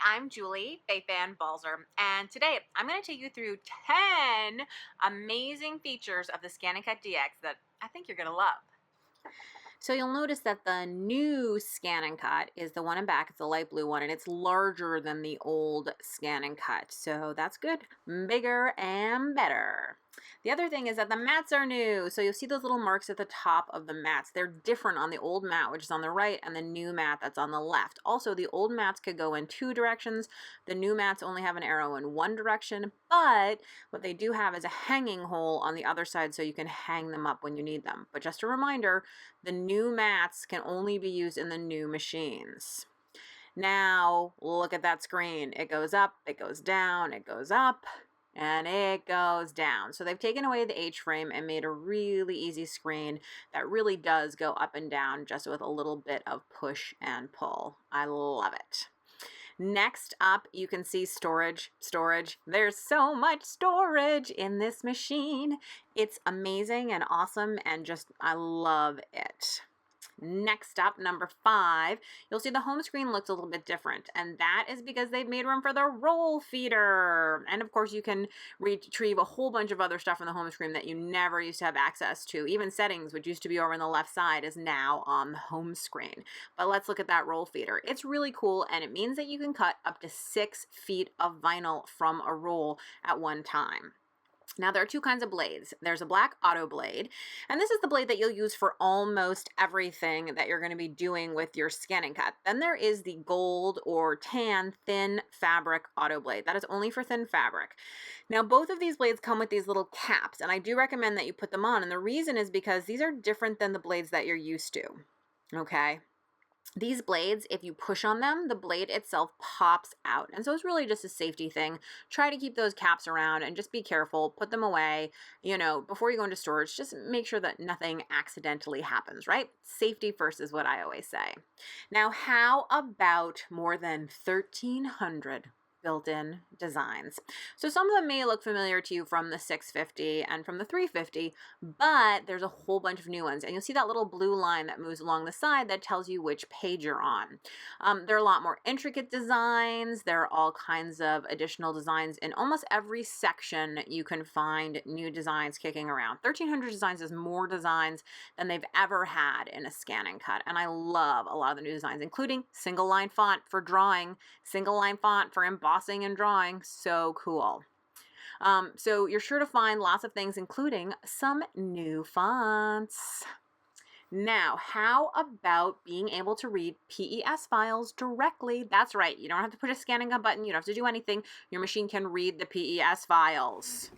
I'm Julie, Fei-Fan Balzer, and today I'm going to take you through 10 amazing features of the ScanNCut DX that I think you're going to love. So you'll notice that the new ScanNCut is the one in back. It's the light blue one, and it's larger than the old ScanNCut. So that's good. Bigger and better. The other thing is that the mats are new. So you'll see those little marks at the top of the mats. They're different on the old mat, which is on the right, and the new mat that's on the left. Also, the old mats could go in 2 directions. The new mats only have an arrow in 1 direction, but what they do have is a hanging hole on the other side so you can hang them up when you need them. But just a reminder, the new mats can only be used in the new machines. Now, look at that screen. It goes up, it goes down, it goes up, and it goes down. So they've taken away the H-frame and made a really easy screen that really does go up and down just with a little bit of push and pull. I love it. Next up, you can see storage. There's so much storage in this machine. It's amazing and awesome, and just, I love it. Next up, number 5, you'll see the home screen looks a little bit different, and that is because they've made room for the roll feeder. And of course, you can retrieve a whole bunch of other stuff from the home screen that you never used to have access to. Even settings, which used to be over on the left side, is now on the home screen. But let's look at that roll feeder. It's really cool, and it means that you can cut up to 6 feet of vinyl from a roll at one time. Now, there are 2 kinds of blades. There's a black auto blade, and this is the blade that you'll use for almost everything that you're going to be doing with your ScanNCut. Then there is the gold or tan thin fabric auto blade. That is only for thin fabric. Now, both of these blades come with these little caps, and I do recommend that you put them on, and the reason is because these are different than the blades that you're used to, okay? These blades, if you push on them, the blade itself pops out. And so it's really just a safety thing. Try to keep those caps around and just be careful. Put them away, before you go into storage. Just make sure that nothing accidentally happens, right? Safety first is what I always say. Now, how about more than 1,300 built-in designs? So some of them may look familiar to you from the 650 and from the 350, but there's a whole bunch of new ones, and you'll see that little blue line that moves along the side that tells you which page you're on. There are a lot more intricate designs. There are all kinds of additional designs. In almost every section you can find new designs kicking around. 1,300 designs is more designs than they've ever had in a ScanNCut, and I love a lot of the new designs, including single line font for drawing, single line font for embossing and drawing. So cool. So you're sure to find lots of things, including some new fonts. Now, how about being able to read PES files directly? That's right. You don't have to push a ScanNCut button. You don't have to do anything. Your machine can read the PES files.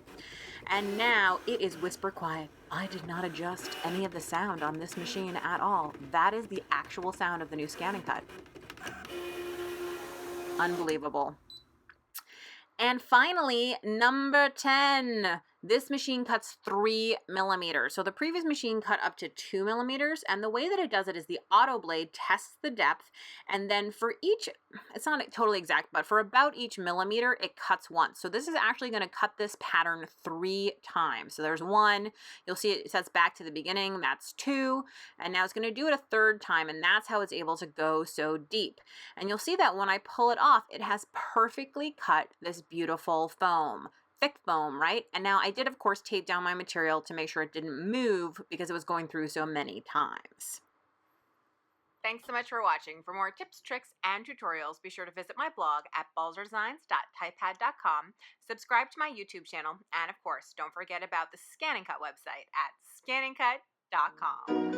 And now it is whisper quiet. I did not adjust any of the sound on this machine at all. That is the actual sound of the new ScanNCut. Unbelievable. And finally, number 10. This machine cuts 3 millimeters. So the previous machine cut up to 2 millimeters, and the way that it does it is the auto blade tests the depth, and then for each, it's not totally exact, but for about each millimeter, it cuts once. So this is actually going to cut this pattern 3 times. So there's 1, you'll see it sets back to the beginning, that's 2, and now it's going to do it a 3rd time, and that's how it's able to go so deep. And you'll see that when I pull it off, it has perfectly cut this beautiful foam. Thick foam, right? And now I did, of course, tape down my material to make sure it didn't move because it was going through so many times. Thanks so much for watching. For more tips, tricks, and tutorials, be sure to visit my blog at balzerdesigns.typepad.com, subscribe to my YouTube channel, and of course, don't forget about the ScanNCut website at ScanNCut.com.